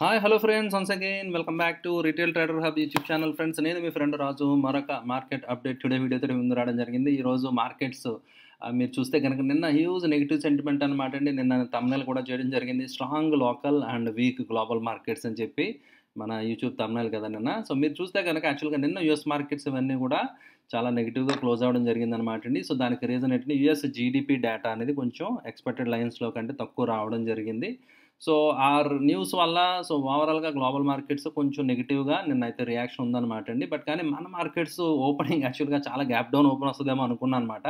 Hi hello friends, once again welcome back to retail trader hub YouTube channel. Friends, నేను మీ friend రాజు మరొక market update today వీడియోతో ముందు రావడం జరిగింది. ఈరోజు మార్కెట్స్ మీరు చూస్తే కనుక నిన్న హ్యూజ్ నెగిటివ్ సెంటిమెంట్ అనమాట అండి. నిన్న థంబ్నెయిల్ కూడా చేయడం జరిగింది, strong local and weak global markets అని చెప్పి మన యూట్యూబ్ థంబ్నెయిల్ కదా నిన్న. సో మీరు చూస్తే కనుక యాక్చువల్గా నిన్న యూఎస్ మార్కెట్స్ ఇవన్నీ కూడా చాలా నెగిటివ్గా క్లోజ్ అవ్వడం జరిగింది అనమాట అండి. సో దానికి రీజన్ ఏంటంటే యూఎస్ జీడిపి డేటా అనేది కొంచెం ఎక్స్పెక్టెడ్ లైన్స్లో కంటే తక్కువ రావడం జరిగింది. సో ఆ న్యూస్ వల్ల సో ఓవరాల్‌గా గ్లోబల్ మార్కెట్స్ కొంచెం నెగెటివ్‌గా నిన్నైతే రియాక్షన్ ఉందనమాట అండి. బట్ కానీ మన మార్కెట్స్ ఓపెనింగ్ యాక్చువల్‌గా చాలా గ్యాప్ డౌన్ ఓపెన్ వస్తదేమో అనుకున్నాననమాట.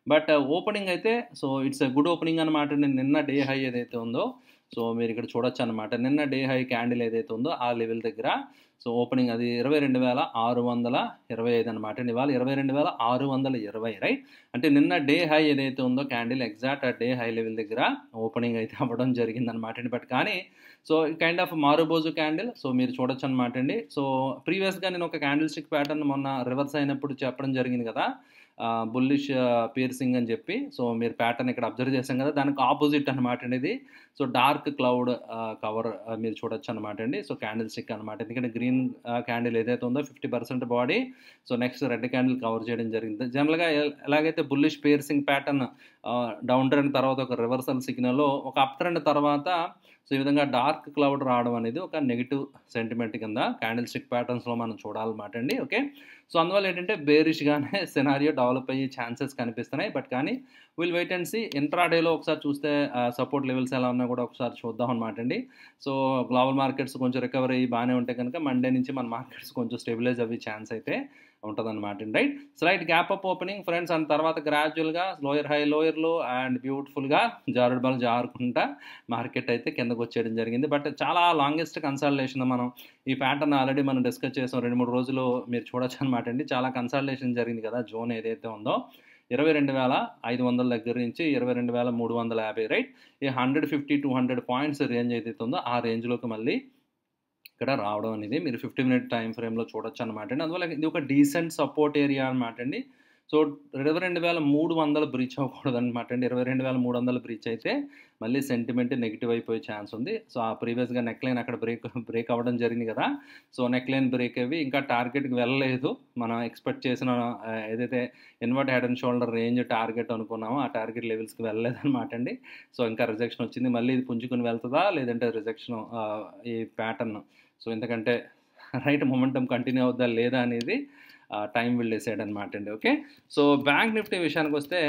బట్ ఓపెనింగ్ అయితే so it's a good opening అనమాట అండి. నిన్న డే హై ఏదైతే ఉందో సో మీరిక్కడ చూడొచ్చనమాట. నిన్న డే హై క్యాండిల్ ఏదైతే ఉందో ఆ లెవెల్ దగ్గర సో ఓపెనింగ్ అది 22,625 అనమాట అండి. ఇవాళ 22,620 రైట్. అంటే నిన్న డే హై ఏదైతే ఉందో క్యాండిల్ ఎగ్జాక్ట్ ఆ డే హై లెవెల్ దగ్గర ఓపెనింగ్ అయితే అవ్వడం జరిగిందనమాట అండి. బట్ కానీ so kind of మారుబోజు candle so మీరు చూడొచ్చు అనమాట అండి. సో ప్రీవియస్‌గా నేను ఒక క్యాండిల్ స్టిక్ ప్యాటర్న్ మొన్న రివర్స్ అయినప్పుడు చెప్పడం జరిగింది కదా, బుల్లిష్ పియర్సింగ్ అని చెప్పి. సో మీరు ప్యాటర్న్ ఇక్కడ అబ్జర్వ్ చేశాం కదా, దానికి ఆపోజిట్ అనమాట అండి ఇది. సో డార్క్ క్లౌడ్ కవర్ మీరు చూడొచ్చు అనమాట అండి. సో క్యాండిల్ స్టిక్ అనమాట. ఎందుకంటే గ్రీన్ క్యాండిల్ ఏదైతే ఉందో 50% body, so next red candle cover చేయడం జరిగింది. జనరల్గా ఎలాగైతే bullish piercing pattern down trend తర్వాత ఒక రివర్సల్ సిగ్నల్లో ఒక అప్ ట్రెండ్ తర్వాత సో ఈ విధంగా డార్క్ క్లౌడ్ రావడం అనేది ఒక నెగిటివ్ సెంటిమెంట్ కింద క్యాండిల్ స్టిక్ ప్యాటర్న్స్లో మనం చూడాలన్నమాట అండి. ఓకే, సో అందువల్ల ఏంటంటే బేరిష్గానే సినారియో డెవలప్ అయ్యే ఛాన్సెస్ కనిపిస్తున్నాయి. బట్ కానీ విల్ వెయిట్ అండ్ సీ. ఇంట్రాడేలో ఒకసారి చూస్తే సపోర్ట్ లెవెల్స్ ఎలా ఉన్నా కూడా ఒకసారి చూద్దాం అనమాట అండి. సో గ్లోబల్ మార్కెట్స్ కొంచెం రికవర్ అయ్యి బాగానే ఉంటే కనుక మండే నుంచి మన మార్కెట్స్ కొంచెం స్టెబిలైజ్ అయ్యే ఛాన్స్ అయితే ఉంటుందన్నమాట అండి. Right, slight gap up opening friends, and తర్వాత గ్రాడ్యువల్గా లోయర్ హై లోయర్ లో అండ్ బ్యూటిఫుల్గా జారుడు బలం జారుకుంటా మార్కెట్ అయితే కిందకు వచ్చేయడం జరిగింది. బట్ చాలా లాంగెస్ట్ కన్సల్టేషన్ మనం ఈ ప్యాటర్న్ ఆల్రెడీ మనం డిస్కస్ చేసాం 2-3 రోజులు మీరు చూడొచ్చు అనమాట అండి. చాలా కన్సల్టేషన్ జరిగింది కదా, జోన్ ఏదైతే ఉందో 22,500 దగ్గర నుంచి 22,350 రైట్. ఈ 150-200 పాయింట్స్ రేంజ్ ఏదైతే ఉందో ఆ రేంజ్లోకి మళ్ళీ ఇక్కడ రావడం అనేది మీరు 50 మినిట్ టైం ఫ్రేమ్లో చూడొచ్చు అనమాట అండి. అందువల్ల ఇది ఒక డీసెంట్ సపోర్ట్ ఏరియా అనమాట అండి. సో 22,300 బ్రీచ్ అవ్వకూడదు అనమాట అండి. 22,300 బ్రీచ్ అయితే మళ్ళీ సెంటిమెంట్ నెగిటివ్ అయిపోయే ఛాన్స్ ఉంది. సో ఆ ప్రీవియస్గా నెక్ లైన్ అక్కడ బ్రేక్ అవ్వడం జరిగింది కదా. సో నెక్ లైన్ బ్రేక్ అయ్యి ఇంకా టార్గెట్కి వెళ్ళలేదు. మనం ఎక్స్పెక్ట్ చేసిన ఏదైతే invert head and shoulder range target అనుకున్నామో ఆ టార్గెట్ లెవెల్స్కి వెళ్ళలేదు అనమాట అండి. సో ఇంకా రిజెక్షన్ వచ్చింది. మళ్ళీ ఇది పుంజుకుని వెళ్తుందా లేదంటే రిజెక్షన్ ఈ ప్యాటర్న్ సో ఎందుకంటే రైట్ మొమెంటం కంటిన్యూ అవుద్దా లేదా అనేది టైం విల్ డిసైడ్ అనమాట అండి. ఓకే, సో బ్యాంక్ నిఫ్టీ విషయానికి వస్తే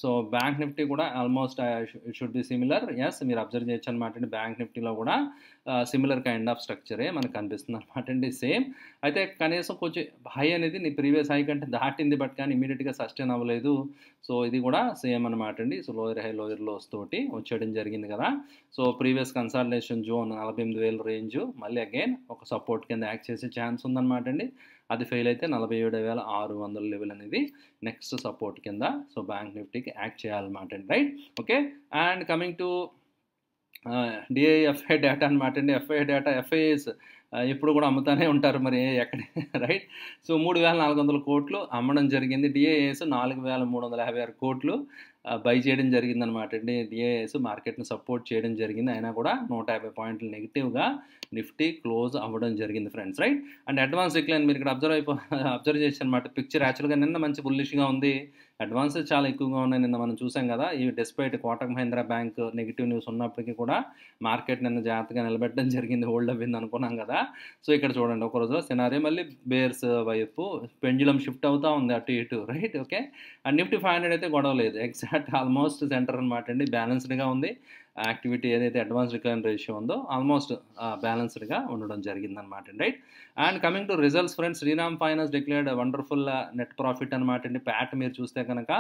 సో బ్యాంక్ నిఫ్టీ కూడా almost it should be similar. Yes, మీరు అబ్జర్వ్ చేయొచ్చు అనమాట అండి. బ్యాంక్ నిఫ్టీలో కూడా సిమిలర్ కైండ్ ఆఫ్ స్ట్రక్చరే మనకు కనిపిస్తుంది అనమాట అండి. సేమ్ అయితే కనీసం కొంచెం హై అనేది నీ ప్రీవియస్ హై కంటే దాటింది, బట్ కానీ ఇమీడియట్గా సస్టైన్ అవ్వలేదు. సో ఇది కూడా సేమ్ అనమాట అండి. So lower high lower lows తోటి వచ్చేయడం జరిగింది కదా. So previous consultation zone 48,000 range మళ్ళీ అగైన్ ఒక సపోర్ట్ కింద యాక్ట్ చేసే ఛాన్స్ ఉందన్నమాట అండి. అది ఫెయిల్ అయితే 47,600 లెవెల్ అనేది నెక్స్ట్ సపోర్ట్ కింద సో బ్యాంక్ నిఫ్టీకి యాక్ట్ చేయాలన్నమాట అండి. Right, okay. And coming to the FII data అనమాట అండి. ఎఫ్ఐ డేటా, ఎఫ్ఐఎస్ ఎప్పుడు కూడా అమ్ముతానే ఉంటారు మరి ఎక్కడ రైట్. సో 3,400 కోట్లు అమ్మడం జరిగింది. డిఐఎస్ 4,356 కోట్లు బై చేయడం జరిగిందనమాట అండి. డిఐఎస్ మార్కెట్ని సపోర్ట్ చేయడం జరిగింది. అయినా కూడా 150 పాయింట్లు నెగిటివ్గా నిఫ్టీ క్లోజ్ అవ్వడం జరిగింది friends. Right, and advance decline మీరు ఇక్కడ అబ్జర్వ్ చేసి అనమాట. పిక్చర్ యాక్చువల్గా నిన్న మంచి బుల్లిష్గా ఉంది, అడ్వాన్సెస్ చాలా ఎక్కువగా ఉన్నాయి. నిన్న మనం చూసాం కదా, ఈ despite Kotak Mahindra bank negative news ఉన్నప్పటికీ కూడా మార్కెట్ నిన్న జాగ్రత్తగా నిలబెట్టడం జరిగింది, హోల్డ్ అవ్వింది అనుకున్నాం కదా. సో ఇక్కడ చూడండి, ఒక రోజులో సినారియో మళ్ళీ బేర్స్ వైపు పెండ్యులం షిఫ్ట్ అవుతూ ఉంది అటు ఇటు. Right, okay. అండ్ నిఫ్టీ 500 అయితే గొడవ లేదు, ఎగ్జాక్ట్ ఆల్మోస్ట్ సెంటర్ అనమాట అండి. బ్యాలెన్స్డ్గా ఉంది. యాక్టివిటీ ఏదైతే అడ్వాన్స్ రిక్లైన్ రేషియో ఉందో ఆల్మోస్ట్ బ్యాలెన్స్డ్గా ఉండడం జరిగిందనమాట అండి. Right, and coming to results friends, Shriram finance declared wonderful net profit అనమాట అండి. ప్యాట్ మీరు చూస్తే కనుక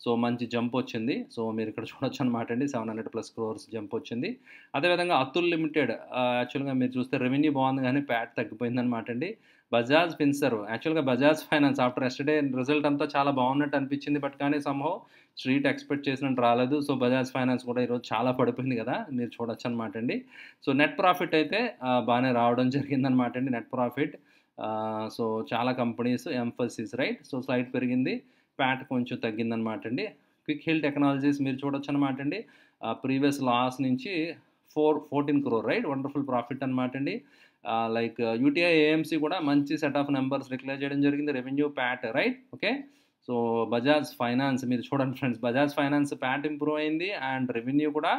సో మంచి జంప్ వచ్చింది. సో మీరు ఇక్కడ చూడొచ్చు అనమాట అండి, 700+ crores జంప్ వచ్చింది. అదేవిధంగా అతుల్ లిమిటెడ్ యాక్చువల్గా మీరు చూస్తే రెవెన్యూ బాగుంది కానీ ప్యాట్ తగ్గిపోయిందనమాట అండి. బజాజ్ ఫిన్సర్వ్ యాక్చువల్గా Bajaj finance after yesterday result అంతా చాలా బాగున్నట్టు అనిపించింది, బట్ కానీ సమ్హౌ స్ట్రీట్ ఎక్స్పెక్ట్ చేసినట్టు రాలేదు. సో బజాజ్ ఫైనాన్స్ కూడా ఈరోజు చాలా పడిపోయింది కదా, మీరు చూడొచ్చు అనమాట అండి. సో నెట్ ప్రాఫిట్ అయితే బాగానే రావడం జరిగిందనమాట అండి. నెట్ ప్రాఫిట్ సో చాలా companies emphasis right. So slight పెరిగింది, ప్యాట్ కొంచెం తగ్గిందనమాట అండి. క్విక్ హిల్ టెక్నాలజీస్ మీరు చూడొచ్చు అనమాట అండి. ప్రీవియస్ లాస్ నుంచి 14 crore, రైట్? వండర్ఫుల్ ప్రాఫిట్ అనమాట అండి. లైక్ యూటీఐ ఏఎంసీ కూడా మంచి సెట్ ఆఫ్ నెంబర్స్ డిక్లేర్ చేయడం జరిగింది. Revenue, Pat, right? Okay. So Bajaj finance మీరు చూడండి friends, Bajaj finance Pat improve అయింది అండ్ రెవెన్యూ కూడా,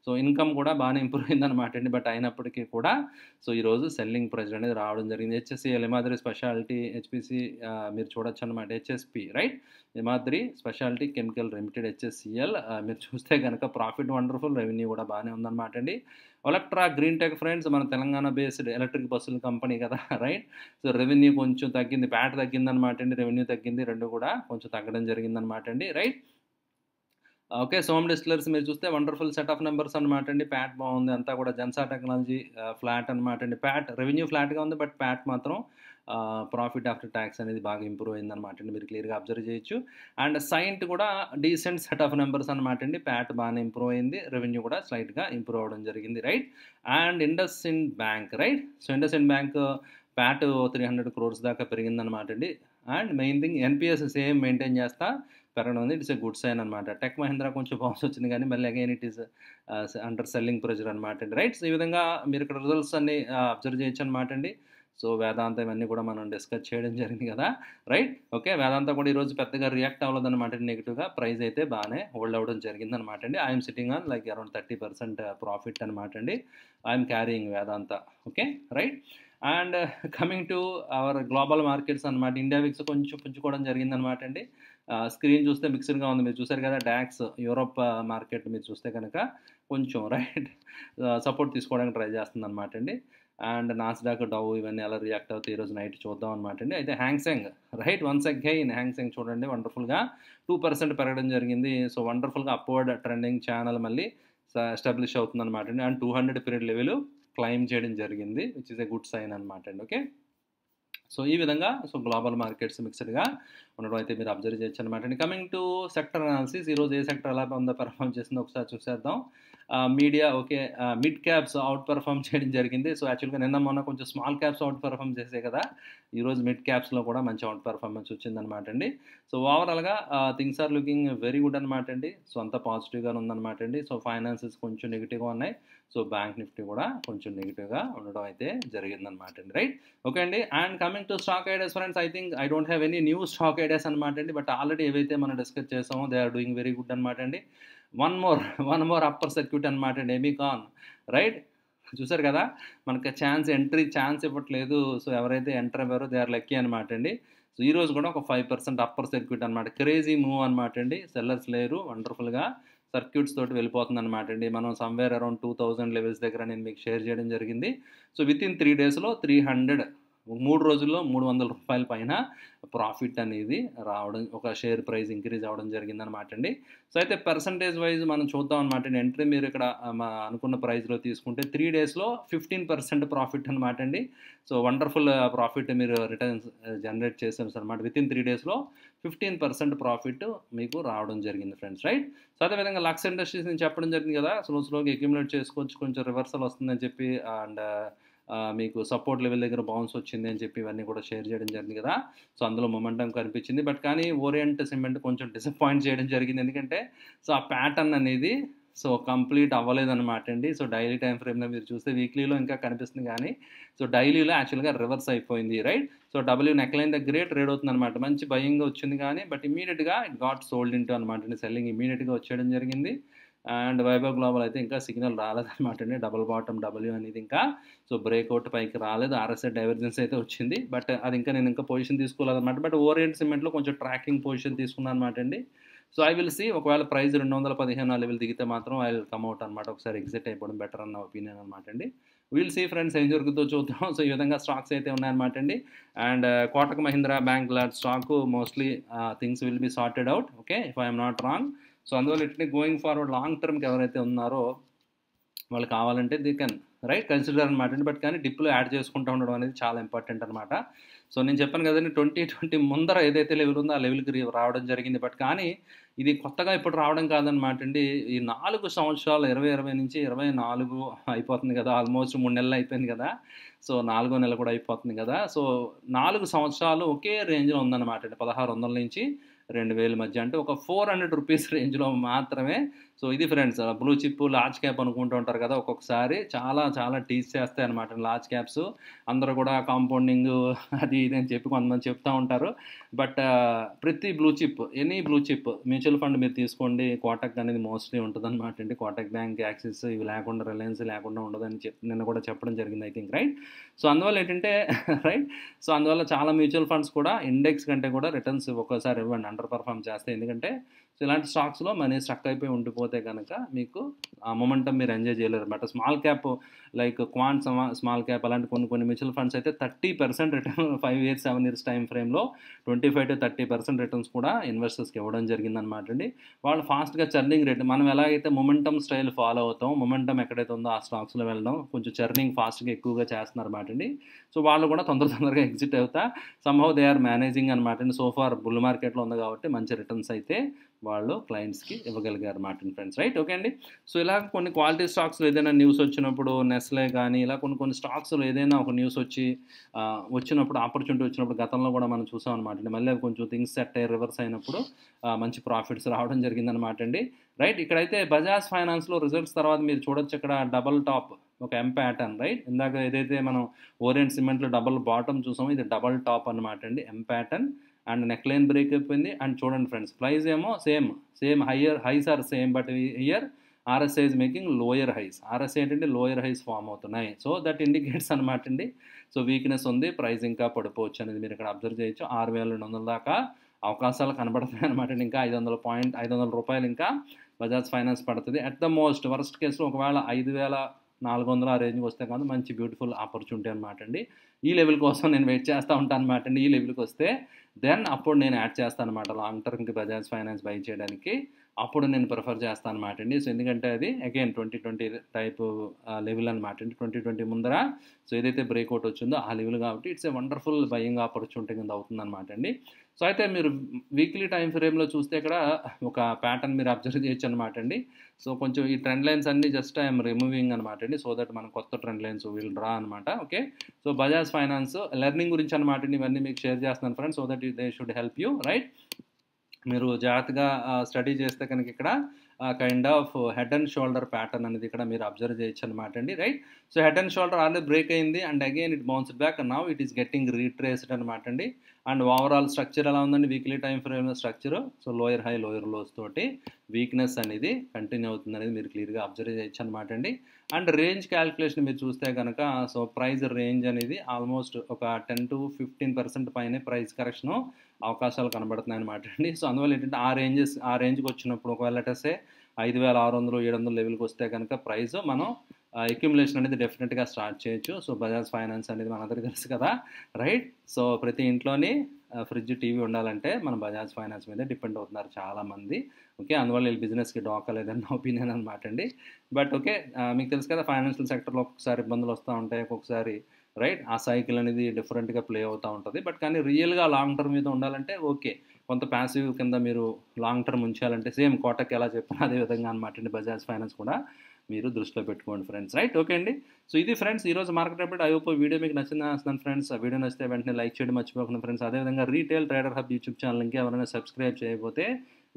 సో ఇన్కమ్ కూడా బాగానే ఇంప్రూవ్ అయింది అనమాట అండి. బట్ అయినప్పటికీ కూడా సో ఈరోజు సెల్లింగ్ ప్రెజర్ అనేది రావడం జరిగింది. హెచ్ఎస్సిఎల్ హిమాద్రి స్పెషాలిటీ, హెచ్పిసి మీరు చూడొచ్చు అనమాట. HSP, right? Himadri speciality chemical limited, HSCL మీరు చూస్తే కనుక ప్రాఫిట్ వండర్ఫుల్, రెవెన్యూ కూడా బాగానే ఉందన్నమాట అండి. ఎలక్ట్రా గ్రీన్ టెక్ ఫ్రెండ్స్ మన తెలంగాణ బేస్డ్ ఎలక్ట్రిక్ బస్సుల కంపెనీ కదా, రైట్? సో రెవెన్యూ కొంచెం తగ్గింది, ప్యాట్ తగ్గిందనమాట అండి, రెవెన్యూ తగ్గింది, రెండు కూడా కొంచెం తగ్గడం జరిగిందనమాట అండి, రైట్? ఓకే. సోమ్ డిస్టిలర్స్ మీరు చూస్తే వండర్ఫుల్ సెట్ ఆఫ్ నెంబర్స్ అనమాట అండి. ప్యాట్ బాగుంది, అంతా కూడా జెన్సా టెక్నాలజీ ఫ్లాట్ అనమాట అండి. ప్యాట్ రెవెన్యూ ఫ్లాట్గా ఉంది, బట్ ప్యాట్ మాత్రం ప్రాఫిట్ ఆఫ్టర్ ట్యాక్స్ అనేది బాగా ఇంప్రూవ్ అయిందనమాట అండి, మీరు క్లియర్గా అబ్జర్వ్ చేయొచ్చు. అండ్ సైంట్ కూడా డీసెంట్ సెట్ ఆఫ్ నెంబర్స్ అనమాట అండి. ప్యాట్ బాగానే ఇంప్రూవ్ అయింది, రెవెన్యూ కూడా స్లైట్గా ఇంప్రూవ్ అవ్వడం జరిగింది, right? And IndusInd bank, right? So IndusInd bank Pat 300 crores దాకా పెరిగిందనమాట అండి. And main thing NPS same maintain చేస్తా పెరగడం ఉంది. ఇట్స్ ఏ గుడ్ సైన్ అనమాట. టెక్ మహీంద్రా కొంచెం బౌన్స్ వచ్చింది కానీ మళ్ళీ again it is under selling pressure అనమాట అండి, రైట్? సో ఈ విధంగా మీరు ఇక్కడ రిజల్ట్స్ అన్ని అబ్జర్వ్ చేయొచ్చు అనమాట అండి. సో వేదాంత ఇవన్నీ కూడా మనం డిస్కస్ చేయడం జరిగింది కదా, రైట్? ఓకే. వేదాంత కూడా ఈరోజు పెద్దగా రియాక్ట్ అవ్వలేదన్నమాట నెగిటివ్గా, ప్రైస్ అయితే బాగానే హోల్డ్ అవ్వడం జరిగిందనమాట అండి. I'm sitting on like around 30% profit అనమాట అండి. I'm carrying Vedanta, okay, right? And coming to our global markets అనమాట, ఇండియా విక్స్ కొంచెం పుంజుకోవడం జరిగిందనమాట అండి. స్క్రీన్ చూస్తే మిక్స్డ్గా ఉంది, మీరు చూసారు కదా. డాక్స్ యూరోప్ మార్కెట్ మీరు చూస్తే కనుక కొంచెం రైట్ సపోర్ట్ తీసుకోవడానికి ట్రై చేస్తుంది అనమాట అండి. అండ్ నాస్డాక్, డౌ ఇవన్నీ ఎలా రియాక్ట్ అవుతాయి ఈరోజు నైట్ చూద్దాం అనమాట అండి. అయితే Hang Seng, right? Once again Hang Seng చూడండి వండర్ఫుల్గా 2% పెరగడం జరిగింది. సో వండర్ఫుల్గా అప్వర్డ్ ట్రెండింగ్ ఛానల్ మళ్ళీ ఎస్టాబ్లిష్ అవుతుంది అనమాట అండి. అండ్ 200 పీరియడ్ లెవెల్ క్లైమ్ చేయడం జరిగింది, which is a good sign అనమాట అండి, ఓకే. సో ఈ విధంగా సో గ్లోబల్ మార్కెట్స్ మిక్స్డ్గా ఉండడం అయితే మీరు అబ్జర్వ్ చేయొచ్చు అనమాట అండి. కమింగ్ టు సెక్టర్ అనాలిసిస్, ఈరోజు ఏ సెక్టర్ ఎలా ఉందో పెర్ఫామ్ చేసిందో ఒకసారి చూసేద్దాం. Media, okay, mid caps out perform చేయడం జరిగింది. సో యాక్చువల్గా నిన్న మొన్న కొంచెం స్మాల్ క్యాప్స్ అవుట్ పెర్ఫామ్ చేసే కదా, ఈరోజు మిడ్ క్యాప్స్లో కూడా మంచి అవుట్ పెర్ఫార్మెన్స్ వచ్చిందనమాట అండి. సో ఓవరాల్గా things are looking very good అనమాట అండి. సో అంతా పాజిటివ్గానే ఉందన్నమాట అండి. సో ఫైనాన్సెస్ కొంచెం నెగిటివ్గా ఉన్నాయి, సో బ్యాంక్ నిఫ్టీ కూడా కొంచెం నెగిటివ్గా ఉండడం అయితే జరిగిందనమాట అండి, రైట్? ఓకే అండి. And coming to stock ideas friends, I think I don't have any new stock ideas అనమాట అండి. బట్ ఆల్రెడీ ఏవైతే మనం డిస్కస్ చేసామో they are doing very good అనమాట అండి. వన్ మోర్ అప్పర్ సర్క్యూట్ అనమాట అండి, ఎమికాన్, రైట్? చూసారు కదా, మనకి ఛాన్స్ ఇవ్వట్లేదు. సో ఎవరైతే ఎంటర్ అవ్వారో దే ఆర్ లక్కీ అనమాట అండి. సో ఈరోజు కూడా ఒక 5% అప్పర్ సర్క్యూట్ అనమాట, క్రేజీ మూవ్ అనమాట అండి. సెల్లర్స్ లేరు, వండర్ఫుల్గా సర్క్యూట్స్ తోటి వెళ్ళిపోతుంది అనమాట అండి. మనం సమ్వేర్ అరౌండ్ 2000 లెవెల్స్ దగ్గర నేను మీకు షేర్ చేయడం జరిగింది. సో విత్ ఇన్ 3 డేస్లో 3 రోజుల్లో 300 రూపాయల పైన ప్రాఫిట్ అనేది రావడం, ఒక షేర్ ప్రైస్ ఇంక్రీజ్ అవ్వడం జరిగిందనమాట అండి. సో అయితే పర్సంటేజ్ వైజ్ మనం చూద్దాం అనమాట అండి. ఎంట్రీ మీరు ఇక్కడ అనుకున్న ప్రైస్లో తీసుకుంటే 3 డేస్లో 15% ప్రాఫిట్ అనమాట అండి. సో వండర్ఫుల్ ప్రాఫిట్ మీరు రిటర్న్స్ జనరేట్ చేసారు అనమాట. విత్ ఇన్ 3 డేస్లో 15% ప్రాఫిట్ మీకు రావడం జరిగింది ఫ్రెండ్స్, రైట్? సో అదేవిధంగా లక్స్ ఇండస్ట్రీస్ నేను చెప్పడం జరిగింది కదా, స్లోగా అక్యుములేట్ చేసుకోవచ్చు, కొంచెం రివర్సల్ వస్తుందని చెప్పి, అండ్ మీకు సపోర్ట్ లెవెల్ దగ్గర బౌన్స్ వచ్చింది అని చెప్పి ఇవన్నీ కూడా షేర్ చేయడం జరిగింది కదా. సో అందులో మొమెంటం కనిపించింది. బట్ కానీ ఓరియంట్ సిమెంట్ కొంచెం డిసప్పాయింట్ చేయడం జరిగింది, ఎందుకంటే సో ఆ ప్యాటర్న్ అనేది సో కంప్లీట్ అవ్వలేదన్నమాట అండి. సో డైలీ టైం ఫ్రేమ్లో మీరు చూస్తే వీక్లీలో ఇంకా కనిపిస్తుంది కానీ సో డైలీలో యాక్చువల్గా రివర్స్ అయిపోయింది, రైట్? సో డబ్ల్యూ నెక్లైన్ దగ్గరే ట్రేడ్ అవుతుంది అనమాట. మంచి బయింగ్ వచ్చింది కానీ బట్ ఇమీడియట్గా ఇట్ గాట్ సోల్డ్ ఇంటూ అనమాట అండి. సెల్లింగ్ ఇమీడియట్గా వచ్చేయడం జరిగింది. అండ్ వైభవ్ గ్లోబల్ అయితే ఇంకా సిగ్నల్ రాలేదన్నమాట అండి. డబుల్ బాటమ్ డబ్ల్యూ అనేది ఇంకా సో బ్రేక్అవుట్ పైకి రాలేదు. ఆర్ఎస్ఐ డైవర్జెన్స్ అయితే వచ్చింది, బట్ అది ఇంకా నేను ఇంకా పొజిషన్ తీసుకోలేదన్నమాట. బట్ ఓరియంట్ సిమెంట్లో కొంచెం ట్రాకింగ్ పొజిషన్ తీసుకున్నాను అనమాట అండి. సో ఐ విల్ సీ, ఒకవేళ ప్రైస్ 215 లెవెల్ దిగితే మాత్రం ఐ విల్ కమ్అవుట్ అనమాట. ఒకసారి ఎగ్జిట్ అయిపోవడం బెటర్ అన్న ఒపీనియన్ అనమాట అండి. విల్ సీ ఫ్రెండ్స్, ఏం జరుగుతుందో చూద్దాం. సో ఈ విధంగా స్టాక్స్ అయితే ఉన్నాయన్నమాట అండి. అండ్ కోటక్ మహీంద్రా బ్యాంక్ లాంటి stock mostly things will be sorted out, okay, if I'm not wrong. So అందువల్ల ఇట్నే గోయింగ్ ఫార్వర్డ్ లాంగ్ టర్మ్కి ఎవరైతే ఉన్నారో వాళ్ళు కావాలంటే ది కెన్ రైట్ కన్సిడర్ అనమాట అండి. బట్ కానీ డిప్లో యాడ్ చేసుకుంటూ ఉండడం అనేది చాలా ఇంపార్టెంట్ అనమాట. సో నేను చెప్పాను కదండి, 2020 ముందర ఏదైతే లెవెల్ ఉందో ఆ లెవెల్కి రావడం జరిగింది. బట్ కానీ ఇది కొత్తగా ఇప్పుడు రావడం కాదనమాట అండి. ఈ 4 సంవత్సరాలు 2020 నుంచి 2024 అయిపోతుంది కదా, ఆల్మోస్ట్ 3 నెలలు అయిపోయింది కదా. సో 4వ నెల కూడా అయిపోతుంది కదా. సో 4 సంవత్సరాలు ఒకే రేంజ్లో ఉందన్నమాట అండి. 1600 నుంచి 2000 మధ్య, అంటే ఒక 400 రూపీస్ రేంజ్లో మాత్రమే సో ఇది friends blue chip, large cap అనుకుంటూ ఉంటారు కదా! ఒక్కొక్కసారి చాలా చాలా టీజ్ చేస్తాయన్నమాట లార్జ్ క్యాప్స్. అందరూ కూడా కాంపౌండింగ్ అది ఇది అని చెప్పి కొంతమంది చెప్తా ఉంటారు. బట్ ప్రతి blue chip, any blue chip mutual fund మీరు తీసుకోండి, కోటక్ అనేది మోస్ట్‌లీ ఉంటదన్నమాట అండి. కోటక్ బ్యాంక్, యాక్సిస్ ఇవి లేకుండా, రిలయన్స్ లేకుండా ఉండదని నిన్న కూడా చెప్పడం జరిగింది ఐ థింక్ రైట్. సో అందువల్ల ఏంటంటే రైట్. సో అందువల్ల చాలా మ్యూచువల్ ఫండ్స్ కూడా ఇండెక్స్ కంటే కూడా రిటర్న్స్ ఒక్కోసారి ఇవ్వండి, అండర్ పర్ఫార్మ్ చేస్తాయి. ఎందుకంటే సో ఇలాంటి స్టాక్స్‌లో మనీ స్ట్రక్ అయిపోయి ఉండిపోతే గనక మీకు ఆ మొమెంటమ్ మీరు ఎంజాయ్ చేయలేరన్నమాట. Small cap like Quant small cap అలాంటి కొన్ని మ్యూచువల్ ఫండ్స్ అయితే 30% రిటర్న్ 5 ఇయర్స్, 7 ఇయర్స్ టైమ్ ఫ్రేమ్‌లో 25-30% రిటర్న్స్ కూడా ఇన్వెస్టర్స్‌కి ఇవ్వడం జరిగిందనమాట అండి. వాళ్ళు ఫాస్ట్‌గా చర్నింగ్ రేట్, మనం ఎలాగైతే మొమెంటమ్ స్టైల్ ఫాలో అవుతాం, మొమెంటమ్ ఎక్కడైతే ఉందో ఆ స్టాక్స్‌లో వెళ్ళడం, కొంచెం చర్నింగ్ ఫాస్ట్‌గా ఎక్కువగా చేస్తున్నారన్నమాట అండి. సో వాళ్ళు కూడా తొందరగా ఎగ్జిట్ అవుతా సమ్‌హౌ దే ఆర్ మేనేజింగ్ అనమాట అండి. సో ఫార్ బుల్ మార్కెట్‌లో ఉంది కాబట్టి మంచి రిటర్న్స్ అయితే వాళ్ళు క్లయింట్స్‌కి ఇవ్వగలిగారు మాట ఫ్రెండ్స్ రైట్. ఓకే అండి. సో ఇలా కొన్ని క్వాలిటీ స్టాక్స్‌లో ఏదైనా న్యూస్ వచ్చినప్పుడు, నెస్లే కానీ ఇలా కొన్ని స్టాక్స్‌లో ఏదైనా ఒక న్యూస్ వచ్చి వచ్చినప్పుడు, ఆపర్చునిటీ వచ్చినప్పుడు గతంలో కూడా మనం చూసాం అనమాట అండి. మళ్ళీ అవి కొంచెం థింగ్స్ సెట్ అయ్యి రివర్స్ అయినప్పుడు మంచి ప్రాఫిట్స్ రావడం జరిగిందనమాట అండి. రైట్. ఇక్కడైతే బజాజ్ ఫైనాన్స్‌లో రిజల్ట్స్ తర్వాత మీరు చూడొచ్చు ఇక్కడ డబుల్ టాప్, ఒక ఎం ప్యాటర్న్ రైట్. ఇందాక ఏదైతే మనం ఓరియంట్ సిమెంట్‌లో డబుల్ బాటమ్ చూసామో ఇది డబుల్ టాప్ అనమాట అండి. M pattern and neckline break అయిపోయింది. అండ్ చూడండి ఫ్రెండ్స్, ప్రైస్ ఏమో same highs are same, but here RSI is making lower highs. RSI ఏంటంటే లోయర్ హైస్ ఫామ్ అవుతున్నాయి. సో దట్ ఇండికేట్స్ అనమాట అండి. సో వీక్నెస్ ఉంది, ప్రైస్ ఇంకా పడిపోవచ్చు అనేది మీరు ఇక్కడ అబ్జర్వ్ చేయొచ్చు. 6,200 దాకా అవకాశాలు కనబడుతున్నాయి అనమాట. ఇంకా 500 రూపాయలు ఇంకా బజాజ్ ఫైనాన్స్ పడుతుంది. అట్ ద మోస్ట్ వర్స్ట్ కేసులో ఒకవేళ 5,400 ఆ రేంజ్కి వస్తే కాదు మంచి బ్యూటిఫుల్ ఆపర్చునిటీ అనమాట అండి. ఈ లెవెల్ కోసం నేను వెయిట్ చేస్తూ ఉంటాను అనమాట అండి. ఈ లెవెల్కి వస్తే దెన్ అప్పుడు నేను యాడ్ చేస్తాను అనమాట లాంగ్ టర్మ్కి బజాజ్ ఫైనాన్స్ బై చేయడానికి. అప్పుడు నేను ప్రిఫర్ చేస్తాను అనమాట అండి. సో ఎందుకంటే అది అగైన్ 2020 టైప్ లెవెల్ అనమాట అండి. 2020 ముందర సో ఏదైతే బ్రేక్అవుట్ వచ్చిందో ఆ లెవెల్ కాబట్టి it's a wonderful buying opportunity కింద అవుతుంది అనమాట అండి. సో అయితే మీరు వీక్లీ టైం ఫ్రేమ్లో చూస్తే ఇక్కడ ఒక ప్యాటర్న్ మీరు అబ్జర్వ్ చేయొచ్చు అనమాట అండి. సో కొంచెం ఈ ట్రెండ్ లైన్స్ అన్నీ జస్ట్ ఐఎమ్ రిమూవింగ్ అనమాట అండి. సో దట్ మనం కొత్త ట్రెండ్ లైన్స్ విల్ డ్రా అనమాట. Okay. So Bajaj finance learning గురించి అనమాట అండి. ఇవన్నీ మీకు షేర్ చేస్తున్నాను friends, so that they should help you right. మీరు జాగ్రత్తగా స్టడీ చేస్తే కనుక ఇక్కడ kind of head and shoulder pattern అనేది ఇక్కడ మీరు అబ్జర్వ్ చేయొచ్చు అనమాట అండి right. So head and shoulder already break అయింది and again it bounce back and now it is getting retraced అనమాట అండి. అండ్ ఓవరాల్ స్ట్రక్చర్ ఎలా ఉందండి weekly time frame structure. So lower high lower lows తోటి weakness అనేది continue అవుతుంది అనేది మీరు క్లియర్గా అబ్జర్వ్ చేయొచ్చు అనమాట అండి. అండ్ రేంజ్ క్యాలిక్యులేషన్ మీరు చూస్తే కనుక సో ప్రైస్ రేంజ్ అనేది ఆల్మోస్ట్ ఒక 10-15% పైనే ప్రైస్ కరెక్షన్ అవకాశాలు కనబడుతున్నాయి అనమాట అండి. సో అందువల్ల ఏంటంటే ఆ రేంజ్కి వచ్చినప్పుడు ఒకవేళ లెటర్సే 5,600, 700 లెవెల్కి వస్తే కనుక ప్రైస్ మనం అక్యుములేషన్ అనేది డెఫినెట్గా స్టార్ట్ చేయొచ్చు. సో బజాజ్ ఫైనాన్స్ అనేది మనందరికీ తెలుసు కదా రైట్. సో ప్రతి ఇంట్లోని ఫ్రిడ్జ్, టీవీ ఉండాలంటే మన బజాజ్ ఫైనాన్స్ మీద డిపెండ్ అవుతున్నారు చాలామంది. ఓకే. అందువల్ల వీళ్ళు బిజినెస్కి డోకా లేదని నా ఒపీనియన్ అనమాట అండి. బట్ ఓకే, మీకు తెలుసు కదా ఫైనాన్షియల్ సెక్టర్లో ఒక్కొక్కసారి ఇబ్బందులు వస్తూ ఉంటాయి, ఒక్కొక్కసారి రైట్. ఆ సైకిల్ అనేది డిఫరెంట్గా ప్లే అవుతూ ఉంటుంది. బట్ కానీ రియల్గా లాంగ్ టర్మ్ మీద ఉండాలంటే ఓకే, కొంత ప్యాసివ్ కింద మీరు లాంగ్ టర్మ్ ఉంచాలంటే సేమ్ కోటక్ ఎలా చెప్పినా అదే విధంగా అనమాట అండి. బజాజ్ ఫైనాన్స్ కూడా మీరు దృష్టిలో పెట్టుకోండి ఫ్రెండ్స్ రైట్. ఓకే అండి. సో ఇది ఫ్రెండ్స్ ఈరోజు market update. I hope video మీకు నచ్చిందని ఆశిస్తున్నాను ఫ్రెండ్స్. ఆ వీడియో నచ్చితే వెంటనే లైక్ చేయడం మర్చిపోకుండా ఫ్రెండ్స్. అదేవిధంగా రీటైల్ ట్రేడర్ హబ్ యూట్యూబ్ ఛానల్కి ఎవరైనా సబ్స్క్రైబ్ చేయకపోతే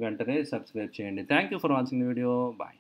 వెంటనే సబ్స్క్రైబ్ చేయండి. Thank you for watching the video. Bye.